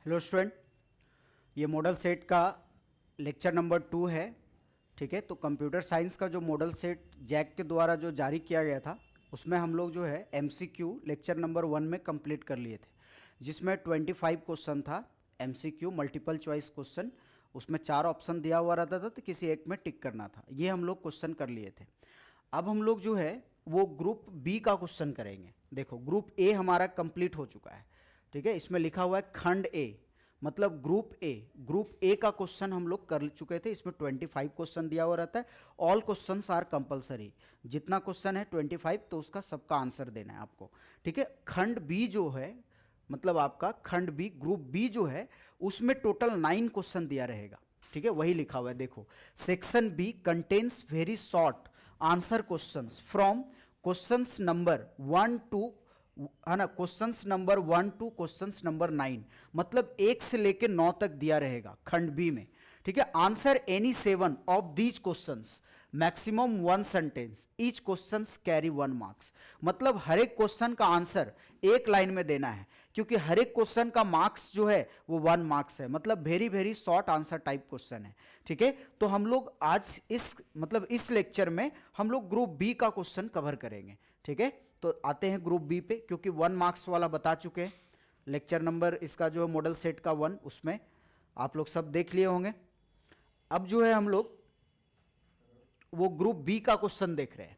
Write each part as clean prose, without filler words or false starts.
Hello student, ये model set का lecture number 2 है। ठीक है, तो कंप्यूटर साइंस का जो मॉडल सेट जैक के द्वारा जो जारी किया गया था उसमें हम लोग जो है एमसीक्यू लेक्चर नंबर 1 में कंप्लीट कर लिए थे, जिसमें 25 क्वेश्चन था। एमसीक्यू मल्टीपल चॉइस क्वेश्चन, उसमें 4 ऑप्शन दिया हुआ रहता था तो किसी एक में टिक करना था। ये हम लोग क्वेश्चन कर लिए थे। अब हम लोग जो है वो ग्रुप बी का क्वेश्चन करेंगे। देखो, ग्रुप ए हमारा कंप्लीट हो चुका है। ठीक है, इसमें लिखा हुआ है खंड ए, मतलब ग्रुप ए का क्वेश्चन हम लोग कर चुके थे। इसमें 25 क्वेश्चन दिया हुआ रहता है। All questions are compulsory. जितना क्वेश्चन है 25, तो उसका सबका आंसर देना है आपको। ठीक है, खंड बी जो है, मतलब आपका खंड बी ग्रुप बी जो है, उसमें टोटल 9 क्वेश्चन दिया रहेगा। ठीक है, वही लिखा हुआ है। देखो, section B contains very short answer questions from questions number 1 to, है ना, questions number 1 to questions number 9, मतलब 1 से लेकर 9 तक दिया रहेगा खंड बी में। ठीक है, answer any 7 of these questions, maximum 1 sentence, each questions carry 1 marks. मतलब हर एक क्वेश्चन का आंसर एक लाइन में देना है, क्योंकि हर एक क्वेश्चन का मार्क्स जो है वो 1 मार्क्स है। मतलब very very short answer type question है। ठीक है, तो हम लोग आज इस लेक्चर में हम लोग ग्रुप बी का क्वेश्चन कवर करेंगे। ठीक है, तो आते हैं ग्रुप बी पे, क्योंकि 1 मार्क्स वाला बता चुके हैं। लेक्चर नंबर इसका जो है मॉडल सेट का 1, उसमें आप लोग सब देख लिए होंगे। अब जो है हम लोग वो ग्रुप बी का क्वेश्चन देख रहे हैं।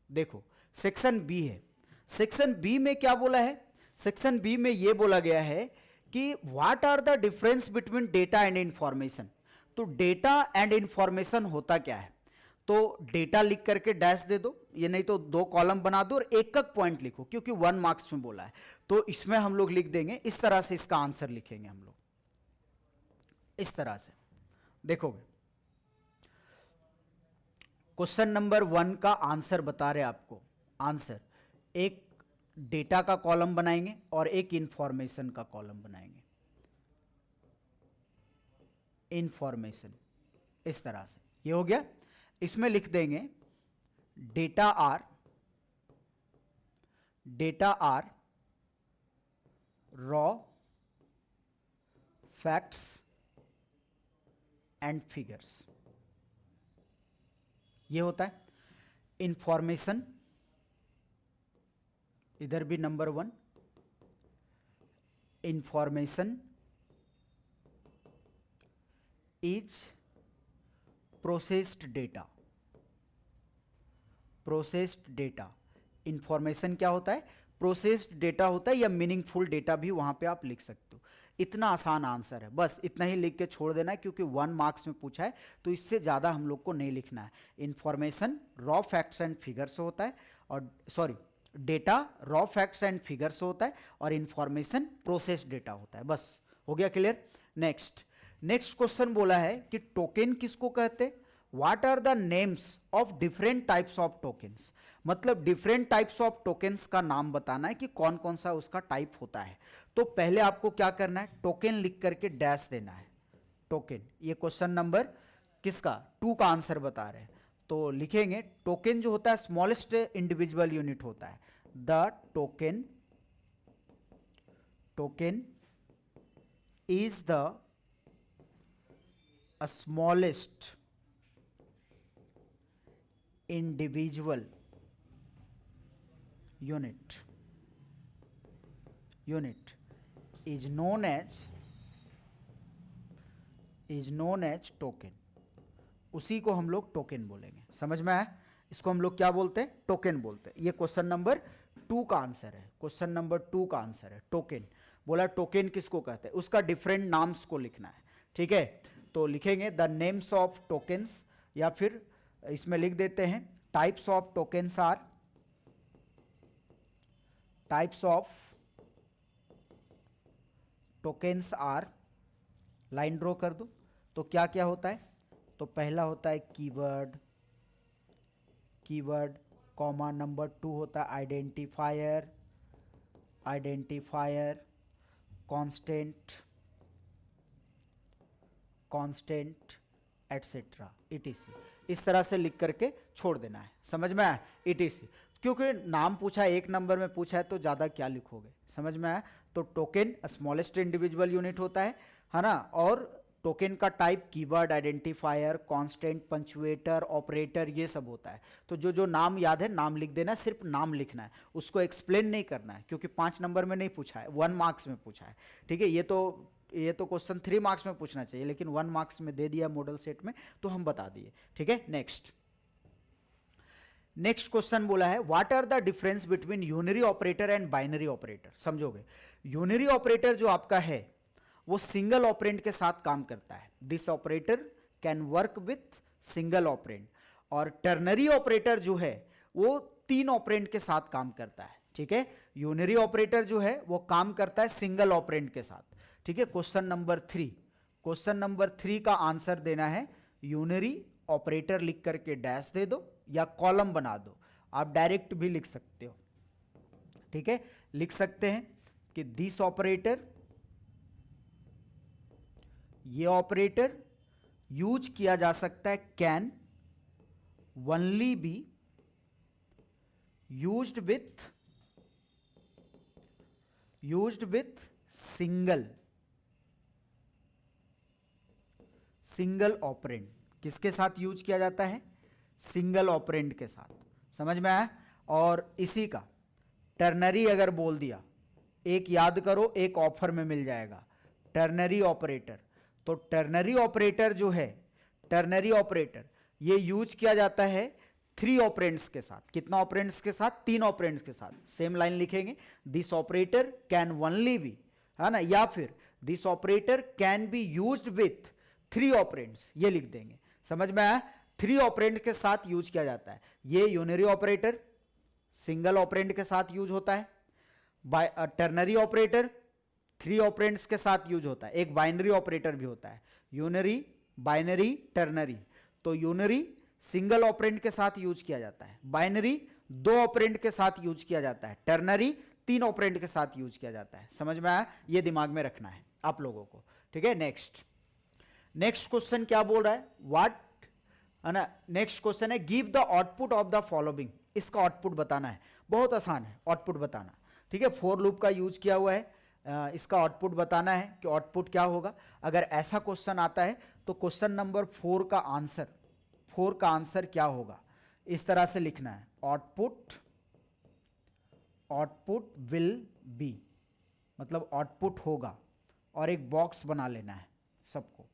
देखो, सेक्शन बी है। सेक्शन बी में क्या बोला है? सेक्शन बी में यह बोला गया है कि what are the difference between data and information. तो डेटा एंड इंफॉर्मेशन होता क्या है? तो डेटा लिख करके डैश दे दो, ये नहीं तो 2 कॉलम बना दो और एक एक पॉइंट लिखो, क्योंकि 1 मार्क्स में बोला है। तो इसमें हम लोग लिख देंगे इस तरह से, इसका आंसर लिखेंगे हम लोग इस तरह से। देखोगे, क्वेश्चन नंबर 1 का आंसर बता रहे आपको। आंसर एक डेटा का कॉलम बनाएंगे और एक इंफॉर्मेशन का कॉलम बनाएंगे। इंफॉर्मेशन इस तरह से, ये हो गया। इसमें लिख देंगे data are raw facts and figures. ये होता है इंफॉर्मेशन, इधर भी number 1। Information is processed data. Processed data, information क्या होता है? प्रोसेस्ड डेटा होता है, या मीनिंगफुल डेटा भी वहां पे आप लिख सकते हो। इतना आसान आंसर है, बस इतना ही लिख के छोड़ देना है, क्योंकि 1 मार्क्स में पूछा है, तो इससे ज़्यादा हम लोग को नहीं लिखना है। Information raw facts and figures होता है, और sorry, data raw facts and figures होता है, और इंफॉर्मेशन प्रोसेस्ड डेटा होता है। बस हो गया क्लियर। नेक्स्ट क्वेश्चन बोला है कि टोकन किसको कहते हैं? What are the names of different types of tokens? मतलब डिफरेंट टाइप्स ऑफ टोकन्स का नाम बताना है कि कौन कौन सा उसका टाइप होता है। तो पहले आपको क्या करना है, टोकन लिख करके डैश देना है। टोकन, ये क्वेश्चन नंबर किसका 2 का आंसर बता रहे हैं। तो लिखेंगे टोकन जो होता है स्मॉलेस्ट इंडिविजुअल यूनिट होता है। The token is the smallest individual unit is known as token। उसी को हम लोग टोकन बोलेंगे। समझ में आया? इसको हम लोग क्या बोलते हैं? टोकन बोलते हैं। ये क्वेश्चन नंबर 2 का आंसर है। क्वेश्चन नंबर 2 का आंसर है टोकन। बोला टोकन किसको कहते हैं, उसका डिफरेंट नाम्स को लिखना है। ठीक है, तो लिखेंगे द नेम्स ऑफ टोकन्स, या फिर इसमें लिख देते हैं types of tokens are, line draw कर दो। तो क्या क्या होता है? तो पहला होता है कीवर्ड, कॉमा, नंबर 2 होता है आइडेंटिफायर, कांस्टेंट एटसेट्रा। ETC इस तरह से लिख करके छोड़ देना है, समझ में आया, ETC। क्योंकि नाम पूछा है, एक नंबर में पूछा है, तो ज़्यादा क्या लिखोगे, समझ में आया। तो टोकन स्मॉलेस्ट इंडिविजुअल यूनिट होता है ना, और टोकन का type keyword, identifier, constant, punctuator, operator, ये सब होता है। तो जो जो नाम याद है नाम लिख देना, सिर्फ नाम लिखना है, उसको एक्सप्लेन नहीं करना है, क्योंकि 5 नंबर में नहीं पूछा है, 1 मार्क्स में पूछा है, ठीक है। ये तो क्वेश्चन 3 मार्क्स में पूछना चाहिए, लेकिन 1 मार्क्स में दे दिया मॉडल सेट में, तो हम बता दिए, ठीक है। नेक्स्ट क्वेश्चन बोला है what are the difference between unary operator and binary operator. समझोगे, यूनरी ऑपरेटर जो आपका है वो सिंगल ऑपरेंड के साथ काम करता है, this operator can work with single operand. और टर्नरी ऑपरेटर जो है वो 3 ऑपरेंड के साथ काम करता है, ठीक है। यूनरी ऑपरेटर जो है वो काम करता है सिंगल ऑपरेंड के साथ, ठीक है। क्वेश्चन नंबर 3 का आंसर देना है यूनरी ऑपरेटर, लिख करके डैश दे दो या कॉलम बना दो, आप डायरेक्ट भी लिख सकते हो, ठीक है। लिख सकते हैं कि दिस ऑपरेटर, ये ऑपरेटर यूज किया जा सकता है, can only B used with single operand. किसके साथ यूज किया जाता है, सिंगल ऑपरेंड के साथ, समझ में आया। और इसी का टर्नरी अगर बोल दिया, एक याद करो, एक ऑफर में मिल जाएगा, टर्नरी ऑपरेटर। तो टर्नरी ऑपरेटर जो है, टर्नरी ऑपरेटर ये यूज किया जाता है 3 ऑपरेंड्स के साथ। कितना ऑपरेंड्स के साथ, 3 ऑपरेंड्स के साथ। सेम लाइन लिखेंगे, this operator can only be, है ना, या फिर this operator can be used with 3 operands, ये लिख देंगे, समझ में आया। 3 ऑपरेंड के साथ यूज किया जाता है। ये यूनरी ऑपरेटर सिंगल ऑपरेंड के साथ यूज होता है, टर्नरी ऑपरेटर 3 ऑपरेंड्स के साथ यूज होता है। एक बाइनरी ऑपरेटर भी होता है, यूनरी, बाइनरी, टर्नरी। तो यूनरी सिंगल ऑपरेंड के साथ यूज किया जाता है, बाइनरी 2 ऑपरेंड के साथ यूज किया जाता है, टर्नरी 3 ऑपरेंड के साथ यूज किया जाता है। समझ में आया, ये दिमाग में रखना है आप लोगों को, ठीक है। नेक्स्ट क्वेश्चन क्या बोल रहा है, व्हाट, है ना। नेक्स्ट क्वेश्चन है give the output of the following. इसका आउटपुट बताना है, बहुत आसान है आउटपुट बताना, ठीक है। फॉर लूप का यूज किया हुआ है, इसका आउटपुट बताना है कि आउटपुट क्या होगा। अगर ऐसा क्वेश्चन आता है तो क्वेश्चन नंबर 4 का आंसर क्या होगा, इस तरह से लिखना है, आउटपुट विल बी, मतलब आउटपुट होगा, और एक बॉक्स बना लेना है सबको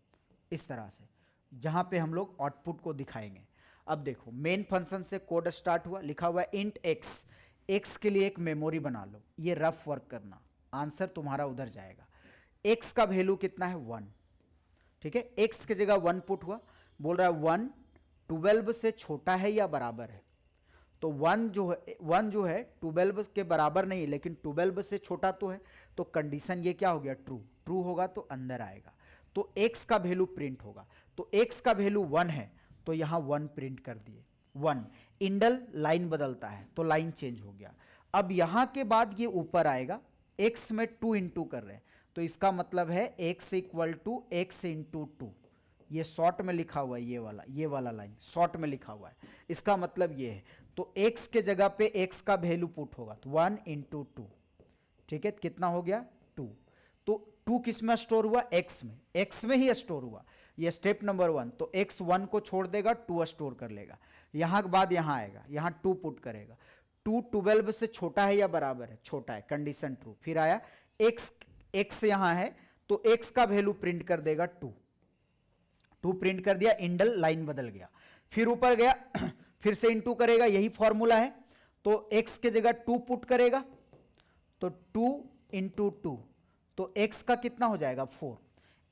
इस तरह से, जहां पे हम लोग आउटपुट को दिखाएंगे। अब देखो, मेन फंक्शन से कोड स्टार्ट हुआ, लिखा हुआ है इंट एक्स के लिए एक मेमोरी बना लो, ये रफ वर्क करना, आंसर तुम्हारा उधर जाएगा। एक्स का वैल्यू कितना है, 1, ठीक है। एक्स की जगह 1 पुट हुआ, बोल रहा है 1 12 से छोटा है या बराबर है। तो 1 जो है 12 के बराबर नहीं है, लेकिन 12 से छोटा तो है, तो कंडीशन ये क्या हो गया, ट्रू होगा, तो अंदर आएगा। तो x का वैल्यू प्रिंट होगा, तो x का वैल्यू 1 है, तो यहां 1 प्रिंट कर दिए, 1। इंडल लाइन बदलता है, तो लाइन चेंज हो गया। अब यहां के बाद ये ऊपर आएगा, x में 2 इंटू कर रहे हैं, तो इसका मतलब है x equal to x into 2। ये शॉर्ट में लिखा हुआ है, ये वाला लाइन शॉर्ट में लिखा हुआ है, इसका मतलब ये है। तो x के जगह पे x का वैल्यू पुट होगा, तो 1 इंटू 2, ठीक है। कितना हो गया, 2। तो 2 किस में स्टोर हुआ, x में ही स्टोर हुआ, ये स्टेप नंबर 1। तो x 1 को छोड़ देगा, 2 स्टोर कर लेगा, यहां के बाद यहां आएगा, यहां 2 पुट करेगा। 2 12 से छोटा है या बराबर है, छोटा है, कंडीशन ट्रू। फिर आया x यहां है, तो x का वैल्यू प्रिंट कर देगा 2 प्रिंट कर दिया, इंडल लाइन बदल गया। फिर ऊपर गया, फिर से इंटू करेगा, यही फॉर्मूला है। तो x के जगह 2 पुट करेगा, तो 2 इंटू 2, तो x का कितना हो जाएगा, 4।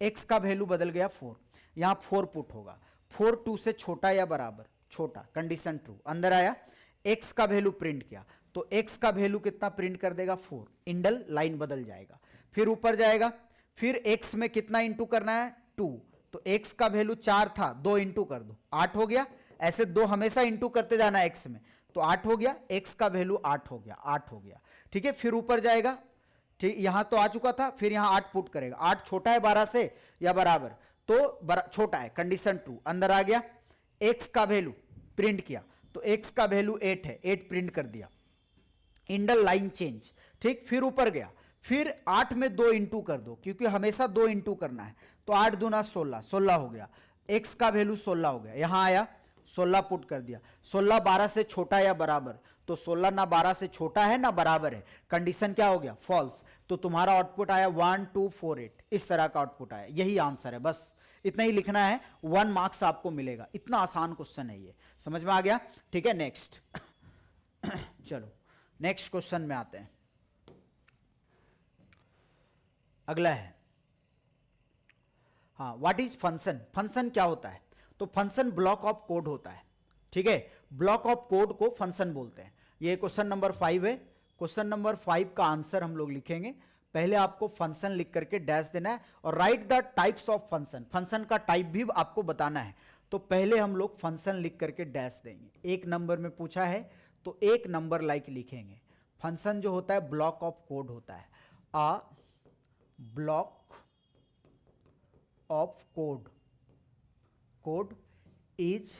x का वैल्यू बदल गया 4, यहां 4 पुट होगा। 4 2 से छोटा या बराबर, छोटा, कंडीशन ट्रू, अंदर आया। x का वैल्यू प्रिंट किया, तो x का वैल्यू कितना प्रिंट कर देगा, 4। इंडल लाइन बदल जाएगा। फिर ऊपर जाएगा, फिर x में कितना इंटू करना है, 2। तो x का वैल्यू 4 था, 2 इंटू कर दो, 8 हो गया। ऐसे 2 हमेशा इंटू करते जाना x में, तो 8 हो गया, x का वैल्यू 8 हो गया, ठीक है। फिर ऊपर जाएगा, ठीक, यहां तो आ चुका था, फिर यहां 8 पुट करेगा। 8 छोटा है 12 से या बराबर, तो छोटा है, कंडीशन ट्रू, अंदर आ गया। एक्स का वैल्यू प्रिंट किया, तो एक्स का वैल्यू 8 है, 8 प्रिंट कर दिया, इंडल लाइन चेंज, ठीक। फिर ऊपर गया, फिर 8 में 2 इंटू कर दो, क्योंकि हमेशा 2 इंटू करना है, तो 8 दूना 16, 16 हो गया, एक्स का वैल्यू 16 हो गया, यहां आया 16 पुट कर दिया। 16 12 से छोटा या बराबर, तो 16 ना 12 से छोटा है ना बराबर है, कंडीशन क्या हो गया, फॉल्स, तो तुम्हारा आउटपुट आया 1248, इस तरह का आउटपुट आया, यही आंसर है, बस इतना ही लिखना है, 1 मार्क्स आपको मिलेगा। इतना आसान क्वेश्चन है ये, समझ में आ गया, ठीक है। नेक्स्ट चलो नेक्स्ट क्वेश्चन में आते हैं। अगला है, हाँ, व्हाट इज फंक्शन, फंक्शन क्या होता है, तो फंक्शन ब्लॉक ऑफ कोड होता है, ठीक है, ब्लॉक ऑफ कोड को फंक्शन बोलते हैं। ये क्वेश्चन नंबर 5 है, क्वेश्चन नंबर 5 का आंसर हम लोग लिखेंगे। पहले आपको फंक्शन लिख करके डैश देना है और right the types of function, function का टाइप भी आपको बताना है। तो पहले हम लोग फंक्शन लिख करके डैश देंगे। एक नंबर में पूछा है तो एक नंबर लाइक लिखेंगे। फंक्शन जो होता है ब्लॉक ऑफ कोड होता है, a block of code, code is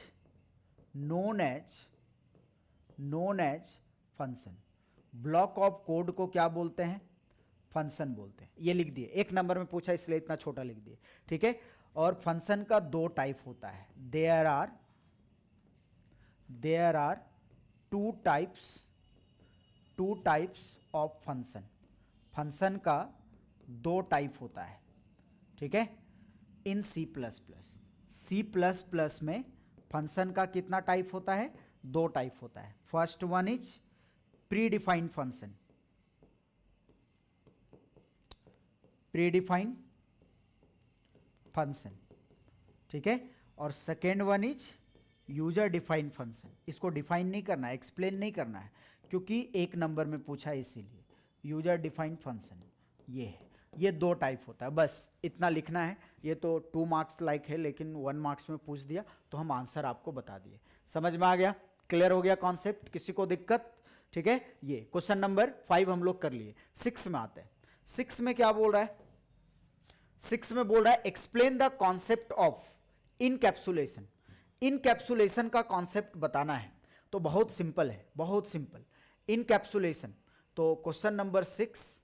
known as function. Block of code को क्या बोलते हैं, फंक्शन बोलते हैं। ये लिख दिए, एक नंबर में पूछा इसलिए इतना छोटा लिख दिए, ठीक है। और फंक्शन का 2 टाइप होता है, there are two types of function. Function का 2 टाइप होता है, ठीक है। इन सी प्लस प्लस में फंक्शन का कितना टाइप होता है, 2 टाइप होता है। First one is pre defined function, ठीक है। और second one is user defined function. इसको डिफाइन नहीं करना है, एक्सप्लेन नहीं करना है, क्योंकि एक नंबर में पूछा है इसीलिए। यूजर डिफाइंड फंक्शन ये है, ये 2 टाइप होता है, बस इतना लिखना है। ये तो 2 मार्क्स लाइक है, लेकिन 1 मार्क्स में पूछ दिया तो हम आंसर आपको बता दिए। समझ में आ गया, क्लियर हो गया कॉन्सेप्ट, किसी को दिक्कत, ठीक है। ये क्वेश्चन नंबर 5 हम लोग कर लिए। 6 में आते हैं। 6 में क्या बोल रहा है, 6 में बोल रहा है explain the concept of encapsulation. Encapsulation का कॉन्सेप्ट बताना है, तो बहुत सिंपल है, बहुत सिंपल। इनकैप्सुलेशन, तो क्वेश्चन नंबर 6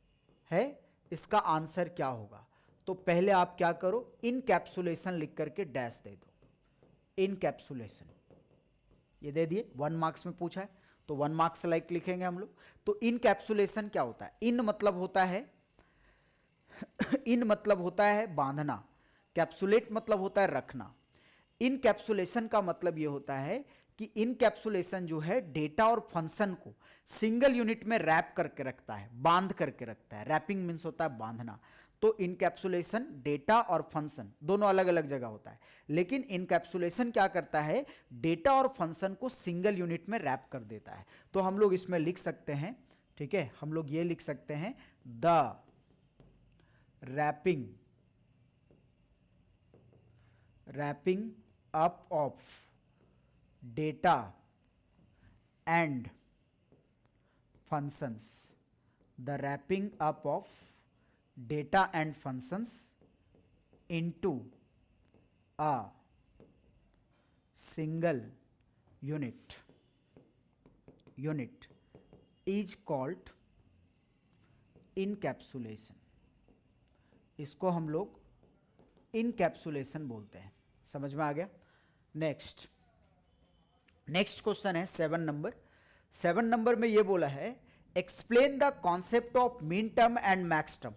है, इसका आंसर क्या होगा, तो पहले आप क्या करो, इनकैप्सुलेशन लिख करके डैश दे दो। इनकैप्सुलेशन ये दे दिए, 1 मार्क्स में पूछा है तो 1 मार्क्स लाइक लिखेंगे हम लोग। तो इनकैप्सुलेशन क्या होता है, इन मतलब होता है इन मतलब होता है बांधना, कैप्सुलेट मतलब होता है रखना। इनकैप्सुलेशन का मतलब यह होता है कि इनकैप्सुलेशन जो है डेटा और फंक्शन को सिंगल यूनिट में रैप करके रखता है, बांध करके रखता है। रैपिंग मीन्स होता है बांधना। तो इनकैप्सुलेशन डेटा और फंक्शन दोनों अलग अलग जगह होता है, लेकिन इनकैप्सुलेशन क्या करता है, डेटा और फंक्शन को सिंगल यूनिट में रैप कर देता है। तो हम लोग इसमें लिख सकते हैं, ठीक है, हम लोग ये लिख सकते हैं, the wrapping up of data and functions, the wrapping up of data and functions into a single unit is called encapsulation। इसको हम लोग इनकैप्सुलेशन बोलते हैं। समझ में आ गया। नेक्स्ट क्वेश्चन है 7 नंबर। 7 नंबर में ये बोला है explain the concept of mean term and max term.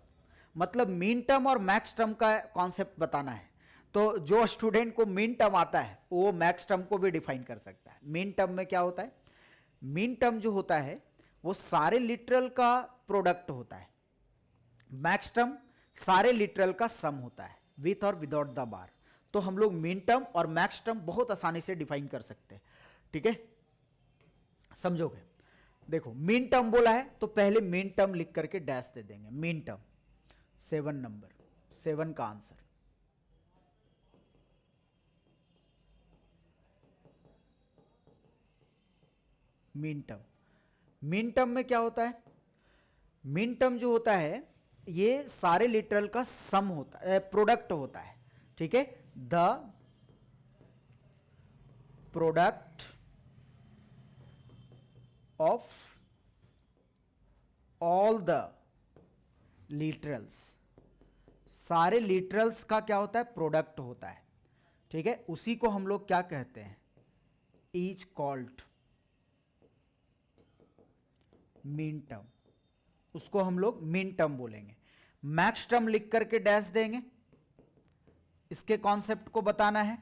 मतलब मीन टर्म और मैक्स टर्म का कॉन्सेप्ट बताना है। तो जो स्टूडेंट को मीन टर्म आता है वो मैक्स टर्म को भी डिफाइन कर सकता है। मीन टर्म में क्या होता है, मीन टर्म जो होता है वो सारे लिटरल का प्रोडक्ट होता है। मैक्स टर्म सारे लिटरल का सम होता है, विथ और विदाउट द बार। तो हम लोग मीन टर्म और मैक्स टर्म बहुत आसानी से डिफाइन कर सकते हैं, ठीक है, समझोगे। देखो मीन टर्म बोला है तो पहले मीन टर्म लिख करके डैश दे देंगे। मीन टर्म 7 नंबर, 7 का आंसर। मीन टर्म में क्या होता है, मीन टर्म जो होता है ये सारे लिटरल का सम होता है, प्रोडक्ट होता है, ठीक है। The product of all the literals, सारे लिटरल्स का क्या होता है, प्रोडक्ट होता है, ठीक है। उसी को हम लोग क्या कहते हैं, इज कॉल्ड मीन टर्म, उसको हम लोग मीन टर्म बोलेंगे। मैक्स टर्म लिख करके डैश देंगे, इसके कॉन्सेप्ट को बताना है।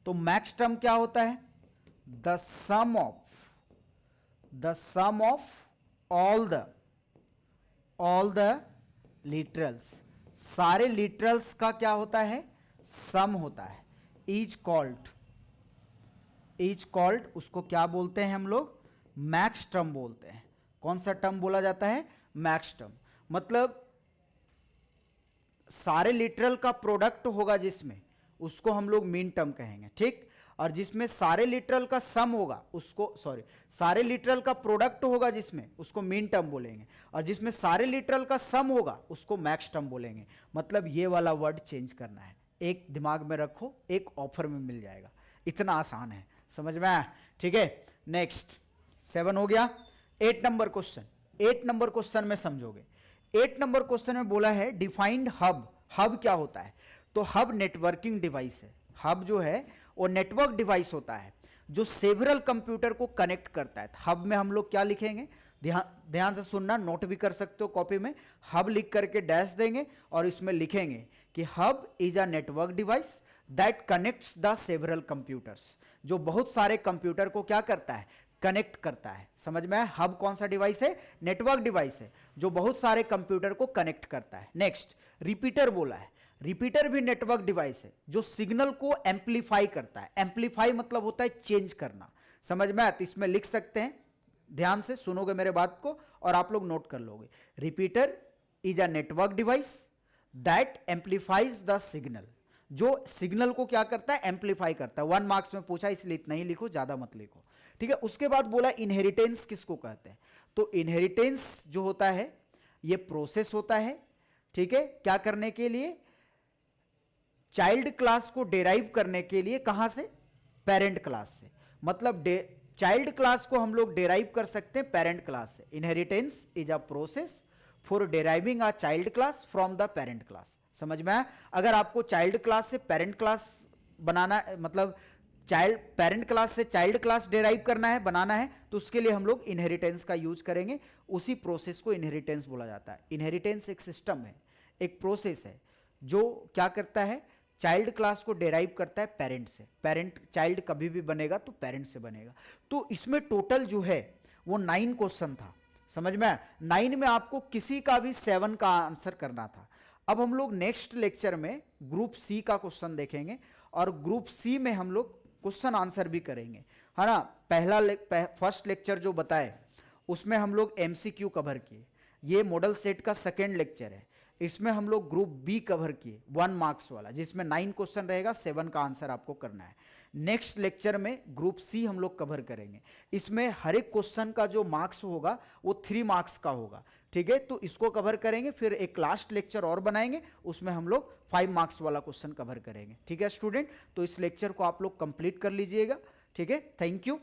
तो मैक्स टर्म क्या होता है, the sum of all the literals, सारे लिटरल्स का क्या होता है, सम होता है। इज कॉल्ड उसको क्या बोलते हैं हम लोग, मैक्स टर्म बोलते हैं। कौन सा टर्म बोला जाता है, मैक्स टर्म। मतलब सारे लिटरल का प्रोडक्ट होगा जिसमें, उसको हम लोग मीन टर्म कहेंगे, ठीक। और जिसमें सारे लिटरल का सम होगा उसको, सारे लिटरल का प्रोडक्ट होगा जिसमें, उसको मीन टर्म बोलेंगे। और जिसमें सारे लिटरल का सम होगा उसको मैक्स टर्म बोलेंगे। मतलब ये वाला वर्ड चेंज करना है, एक दिमाग में रखो, एक ऑफर में मिल जाएगा, इतना आसान है, समझ में आया, ठीक है। नेक्स्ट 7 हो गया। 8 नंबर क्वेश्चन, 8 नंबर क्वेश्चन में समझोगे। 8 नंबर क्वेश्चन में बोला है डिफाइंड हब। हब क्या होता है, तो हब नेटवर्किंग डिवाइस है। हब जो है वो नेटवर्क डिवाइस होता है जो सेवरल कंप्यूटर को कनेक्ट करता है। हब में हम लोग क्या लिखेंगे, ध्यान से सुनना, नोट भी कर सकते हो कॉपी में। हब लिख करके डैश देंगे और इसमें लिखेंगे कि hub is a network device that connects the several computers, जो बहुत सारे कंप्यूटर को क्या करता है, कनेक्ट करता है। समझ में आया, हब कौन सा डिवाइस है, नेटवर्क डिवाइस है जो बहुत सारे कंप्यूटर को कनेक्ट करता है। नेक्स्ट रिपीटर बोला है, रिपीटर भी नेटवर्क डिवाइस है जो सिग्नल को एम्पलीफाई करता है। एम्पलीफाई मतलब होता है चेंज करना, समझ में आया। तो इसमें लिख सकते हैं, ध्यान से सुनोगे मेरे बात को और आप लोग नोट कर लोगे। Repeater is a network device that amplifies the signal, जो सिग्नल को क्या करता है, एम्पलीफाई करता है। 1 मार्क्स में पूछा इसलिए इतना ही लिखो, ज्यादा मत लिखो, ठीक है। उसके बाद बोला इनहेरिटेंस किसको कहते हैं, तो इनहेरिटेंस जो होता है ये प्रोसेस होता है, ठीक है। क्या करने के लिए, चाइल्ड क्लास को डेराइव करने के लिए, कहां से, पेरेंट क्लास से। मतलब चाइल्ड क्लास को हम लोग डेराइव कर सकते हैं पेरेंट क्लास से। Inheritance is a process for deriving a child class from the parent class. समझ में आया। अगर आपको चाइल्ड क्लास से पेरेंट क्लास बनाना, मतलब पेरेंट क्लास से चाइल्ड क्लास डेराइव करना है, बनाना है, तो उसके लिए हम लोग इनहेरिटेंस का यूज करेंगे। उसी प्रोसेस को इनहेरिटेंस बोला जाता है। इनहेरिटेंस एक सिस्टम है, एक प्रोसेस है जो क्या करता है, चाइल्ड क्लास को डेराइव करता है पेरेंट से। पेरेंट, चाइल्ड कभी भी बनेगा तो पेरेंट से बनेगा। तो इसमें टोटल जो है वो 9 क्वेश्चन था, समझ में। 9 में आपको किसी का भी 7 का आंसर करना था। अब हम लोग नेक्स्ट लेक्चर में ग्रुप सी का क्वेश्चन देखेंगे और ग्रुप सी में हम लोग क्वेश्चन आंसर भी करेंगे, है ना। फर्स्ट लेक्चर जो बताए उसमें हम लोग एमसीक्यू कवर किए। ये मॉडल सेट का सेकेंड लेक्चर है, इसमें हम लोग ग्रुप बी कवर किए 1 मार्क्स वाला, जिसमें 9 क्वेश्चन रहेगा, 7 का आंसर आपको करना है। नेक्स्ट लेक्चर में ग्रुप सी हम लोग कवर करेंगे। इसमें हर एक क्वेश्चन का जो मार्क्स होगा वो 3 मार्क्स का होगा, ठीक है। तो इसको कवर करेंगे, फिर एक लास्ट लेक्चर और बनाएंगे, उसमें हम लोग 5 मार्क्स वाला क्वेश्चन कवर करेंगे, ठीक है स्टूडेंट। तो इस लेक्चर को आप लोग कंप्लीट कर लीजिएगा, ठीक है। Thank you.